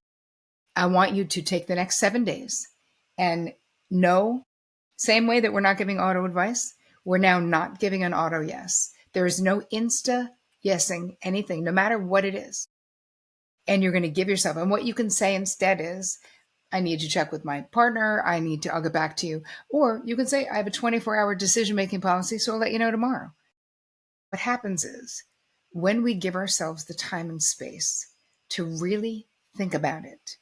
I want you to take the next 7 days and know, same way that we're not giving auto advice, we're now not giving an auto yes. There is no insta yesing anything, no matter what it is. And you're going to give yourself, and what you can say instead is, I need to check with my partner. I'll get back to you. Or you can say, I have a 24-hour decision-making policy, so I'll let you know tomorrow. What happens is when we give ourselves the time and space to really think about it,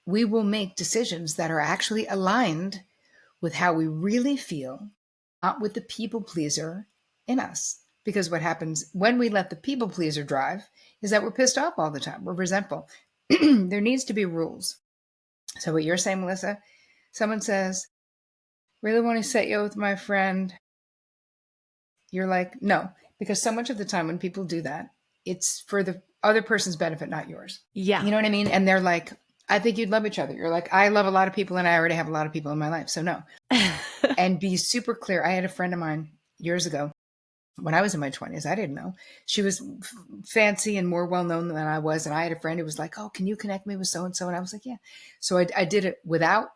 we will make decisions that are actually aligned with how we really feel, not with the people pleaser in us. Because what happens when we let the people pleaser drive is that we're pissed off all the time. We're resentful. There needs to be rules. So what you're saying, Melissa, someone says, really want to set you with my friend. You're like, no, because so much of the time when people do that, it's for the other person's benefit, not yours. Yeah. You know what I mean? And they're like, I think you'd love each other. You're like, I love a lot of people and I already have a lot of people in my life. So no. And be super clear. I had a friend of mine years ago when I was in my 20s. I didn't know. She was fancy and more well-known than I was. And I had a friend who was like, oh, can you connect me with so-and-so? And I was like, yeah. So I did it without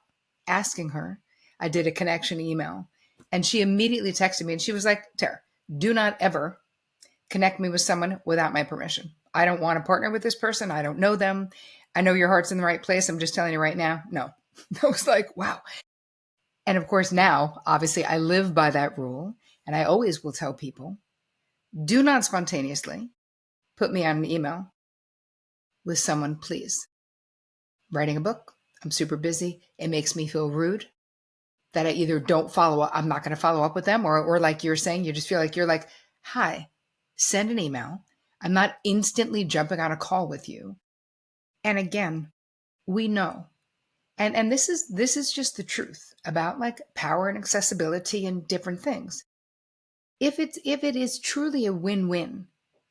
asking her. I did a connection email. And she immediately texted me and she was like, Terri, do not ever connect me with someone without my permission. I don't want to partner with this person. I don't know them. I know your heart's in the right place. I'm just telling you right now. No. I was like, wow. And of course, now, obviously, I live by that rule. And I always will tell people, do not spontaneously put me on an email with someone, please. Writing a book, I'm super busy. It makes me feel rude that I either don't follow up, I'm not going to follow up with them, or like you're saying, you just feel like you're like, hi, send an email. I'm not instantly jumping on a call with you. And again, we know. And this is just the truth about like power and accessibility and different things. If it is truly a win-win,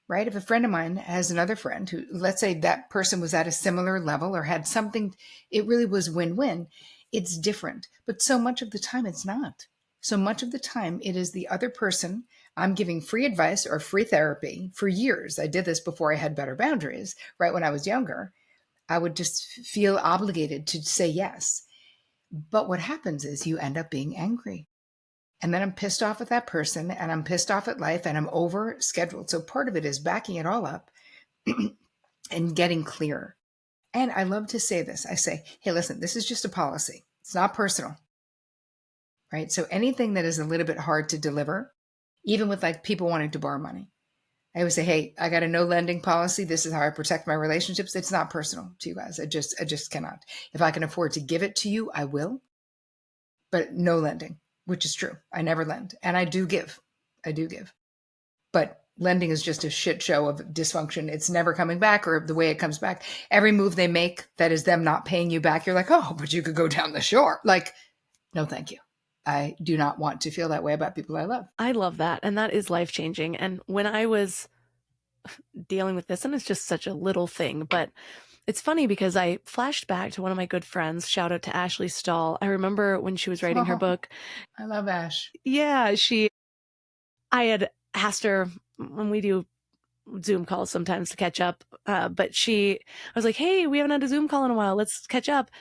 right? If a friend of mine has another friend who, let's say that person was at a similar level or had something, it really was win-win. It's different. But so much of the time it's not. So much of the time it is the other person. I'm giving free advice or free therapy for years. I did this before I had better boundaries, right? When I was younger, I would just feel obligated to say yes. But what happens is you end up being angry. And then I'm pissed off at that person and I'm pissed off at life and I'm over scheduled. So part of it is backing it all up and getting clear. And I love to say this. I say, hey, listen, this is just a policy. It's not personal, right? So anything that is a little bit hard to deliver, even with like people wanting to borrow money, I always say, hey, I got a no lending policy. This is how I protect my relationships. It's not personal to you guys. I just cannot. If I can afford to give it to you, I will, but no lending, which is true. I never lend and I do give. But lending is just a shit show of dysfunction. It's never coming back, or the way it comes back. Every move they make that is them not paying you back, you're like, oh, but you could go down the shore. Like, no, thank you. I do not want to feel that way about people I love. I love that. And that is life-changing. And when I was dealing with this, and it's just such a little thing, but it's funny because I flashed back to one of my good friends. Shout out to Ashley Stahl. I remember when she was writing her book. I love Ash. Yeah, I had asked her when we do Zoom calls sometimes to catch up, but I was like, hey, we haven't had a Zoom call in a while. Let's catch up.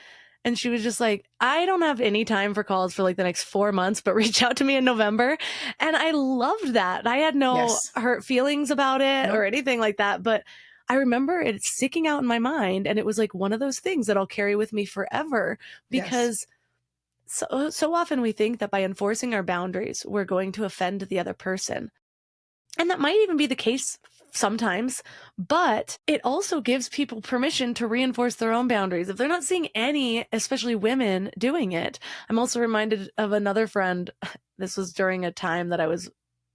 And she was just like, I don't have any time for calls for like the next 4 months, but reach out to me in November. And I loved that. I had no hurt feelings about it or anything like that. But I remember it sticking out in my mind. And it was like one of those things that I'll carry with me forever because so often we think that by enforcing our boundaries, we're going to offend the other person. And that might even be the case sometimes, but it also gives people permission to reinforce their own boundaries. If they're not seeing any, especially women, doing it. I'm also reminded of another friend. This was during a time that I was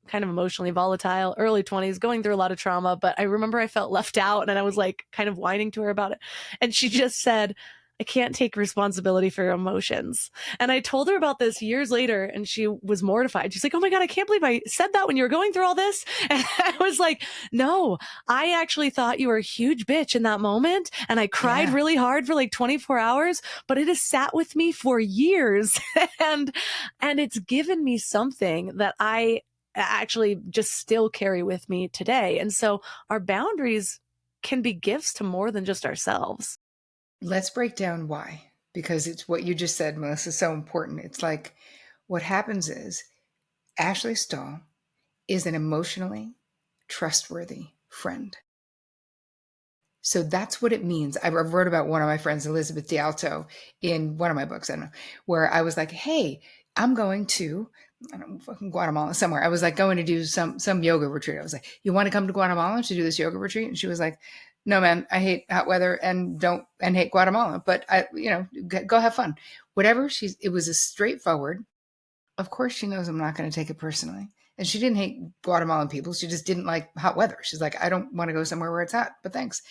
kind of emotionally volatile, early 20s, going through a lot of trauma. But I remember I felt left out and I was like kind of whining to her about it. And she just said, I can't take responsibility for your emotions. And I told her about this years later, and she was mortified. She's like, oh my God, I can't believe I said that when you were going through all this. And I was like, no, I actually thought you were a huge bitch in that moment. And I cried Yeah. really hard for like 24 hours, but it has sat with me for years. and, and it's given me something that I actually just still carry with me today. And so our boundaries can be gifts to more than just ourselves. Let's break down why, because it's what you just said, Melissa, is so important. It's like what happens is Ashley Stahl is an emotionally trustworthy friend. So that's what it means. I wrote about one of my friends, Elizabeth D'Alto, in one of my books, I don't know, where I was like, hey, I'm going to, I don't know, fucking Guatemala somewhere. I was like going to do some yoga retreat. I was like, you want to come to Guatemala to do this yoga retreat? And she was like, no, man, I hate hot weather and hate Guatemala, but go have fun. Whatever. It was a straightforward. Of course she knows I'm not going to take it personally. And she didn't hate Guatemalan people. She just didn't like hot weather. She's like, I don't want to go somewhere where it's hot, but thanks.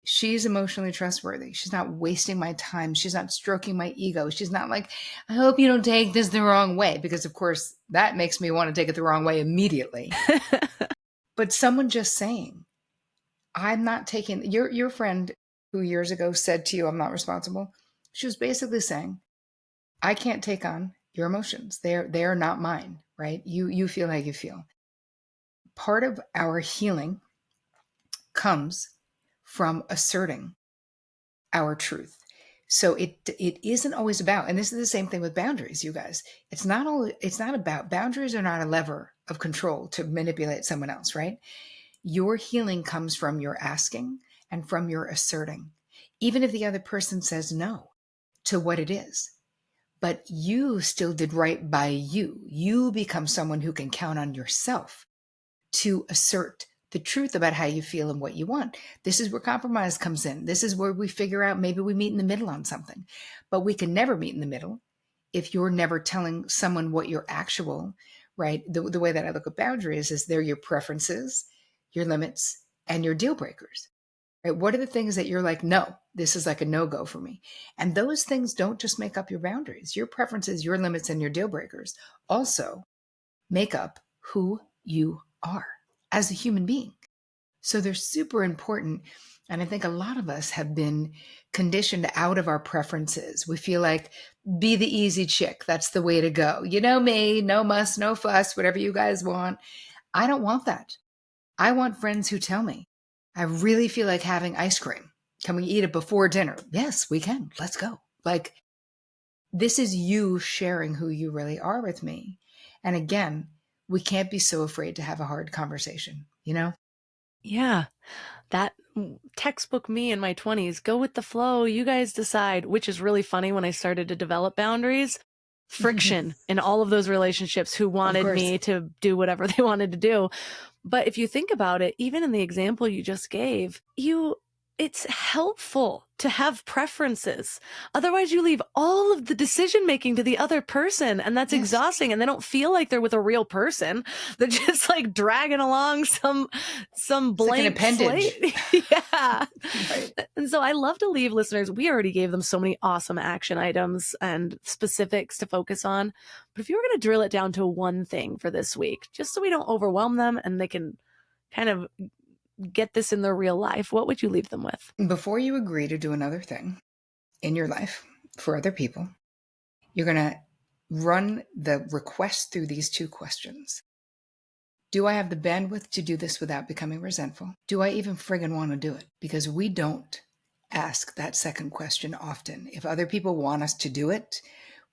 She's emotionally trustworthy. She's not wasting my time. She's not stroking my ego. She's not like, I hope you don't take this the wrong way, because of course that makes me want to take it the wrong way immediately. But someone just saying, I'm not taking your friend who years ago said to you, I'm not responsible. She was basically saying, I can't take on your emotions. They're not mine, right? You feel how you feel. Part of our healing comes from asserting our truth. So it isn't always about, and this is the same thing with boundaries, you guys. It's not about, boundaries are not a lever of control to manipulate someone else, right? Your healing comes from your asking and from your asserting, even if the other person says no to what it is. But you still did right by you. You become someone who can count on yourself to assert the truth about how you feel and what you want. This is where compromise comes in. This is where we figure out maybe we meet in the middle on something. But we can never meet in the middle if you're never telling someone what your actual, right? The way that I look at boundaries is they're your preferences, your limits, and your deal breakers. Right? What are the things that you're like, no, this is like a no-go for me? And those things don't just make up your boundaries. Your preferences, your limits, and your deal breakers also make up who you are as a human being. So they're super important. And I think a lot of us have been conditioned out of our preferences. We feel like, be the easy chick. That's the way to go. You know me, no muss, no fuss, whatever you guys want. I don't want that. I want friends who tell me, I really feel like having ice cream. Can we eat it before dinner? Yes, we can. Let's go. Like, this is you sharing who you really are with me. And again, we can't be so afraid to have a hard conversation, you know? Yeah. That textbook me in my 20s, go with the flow, you guys decide, which is really funny when I started to develop boundaries. Friction in all of those relationships who Of wanted course. me to do whatever they wanted to do. But if you think about it, even in the example you just gave, it's helpful to have preferences. Otherwise, you leave all of the decision making to the other person, and that's Yes. exhausting. And they don't feel like they're with a real person. They're just like dragging along some It's like an blank appendage. slate. Yeah. Right. And so I love to leave listeners. We already gave them so many awesome action items and specifics to focus on. But if you were going to drill it down to one thing for this week, just so we don't overwhelm them and they can kind of get this in their real life, what would you leave them with? Before you agree to do another thing in your life for other people, you're going to run the request through these two questions. Do I have the bandwidth to do this without becoming resentful? Do I even friggin' want to do it? Because we don't ask that second question often. If other people want us to do it,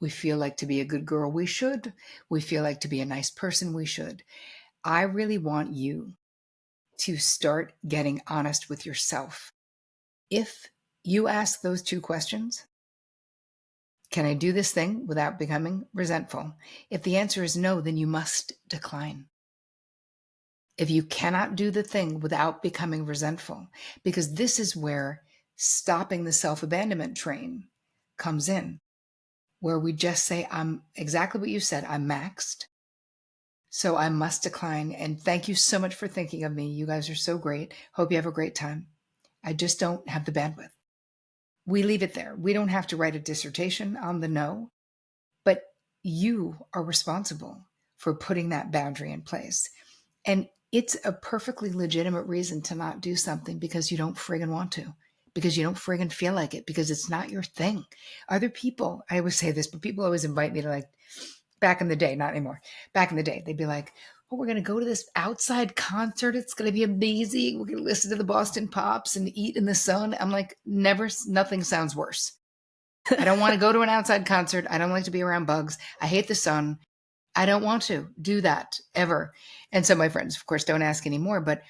we feel like to be a good girl, we should. We feel like to be a nice person, we should. I really want you to start getting honest with yourself. If you ask those two questions, can I do this thing without becoming resentful? If the answer is no, then you must decline. If you cannot do the thing without becoming resentful, because this is where stopping the self-abandonment train comes in, where we just say, I'm exactly what you said, I'm maxed. So I must decline. And thank you so much for thinking of me. You guys are so great. Hope you have a great time. I just don't have the bandwidth. we leave it there. We don't have to write a dissertation on the no, but you are responsible for putting that boundary in place. And it's a perfectly legitimate reason to not do something because you don't friggin' want to, because you don't friggin' feel like it, because it's not your thing. Other people, I always say this, but people always invite me to, like, back in the day, not anymore. Back in the day, they'd be like, oh, we're going to go to this outside concert. It's going to be amazing. We're going to listen to the Boston Pops and eat in the sun. I'm like, never, nothing sounds worse. I don't want to go to an outside concert. I don't like to be around bugs. I hate the sun. I don't want to do that ever. And so my friends, of course, don't ask anymore. But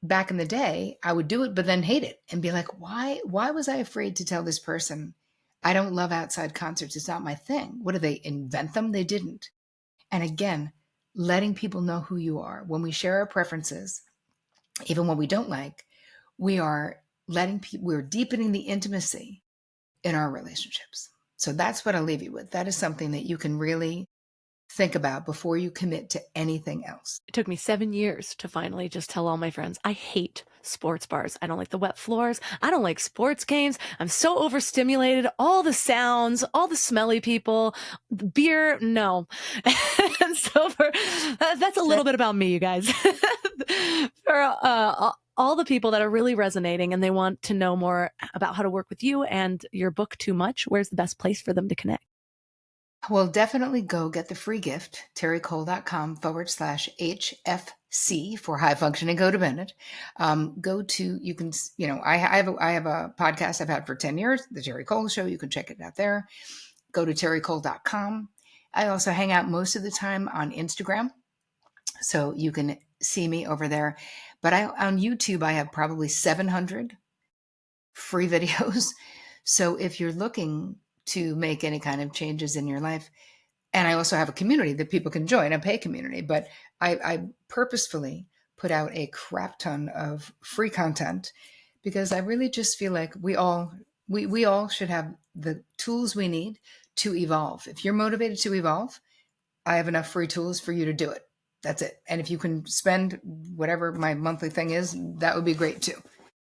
back in the day, I would do it, but then hate it and be like, why was I afraid to tell this person I don't love outside concerts? It's not my thing. What, do they invent them? They didn't. And again, letting people know who you are. When we share our preferences, even when we don't like, we are we're deepening the intimacy in our relationships. So that's what I'll leave you with. That is something that you can really think about before you commit to anything else. It took me 7 years to finally just tell all my friends, I hate sports bars. I don't like the wet floors. I don't like sports games. I'm so overstimulated. All the sounds, all the smelly people, beer, no. And so that's a little bit about me, you guys. For all the people that are really resonating and they want to know more about how to work with you and your book, Too Much, where's the best place for them to connect? Well, definitely go get the free gift, terricole.com/HFC for high functioning codependent. Go to, you can, I have a podcast I've had for 10 years, the Terri Cole Show. You can check it out there. Go to terricole.com. I also hang out most of the time on Instagram, so you can see me over there. But on YouTube, I have probably 700 free videos. So if you're looking to make any kind of changes in your life, and I also have a community that people can join, a pay community, but I purposefully put out a crap ton of free content because I really just feel like we all should have the tools we need to evolve. If you're motivated to evolve, I have enough free tools for you to do it. That's it. And if you can spend whatever my monthly thing is, that would be great too.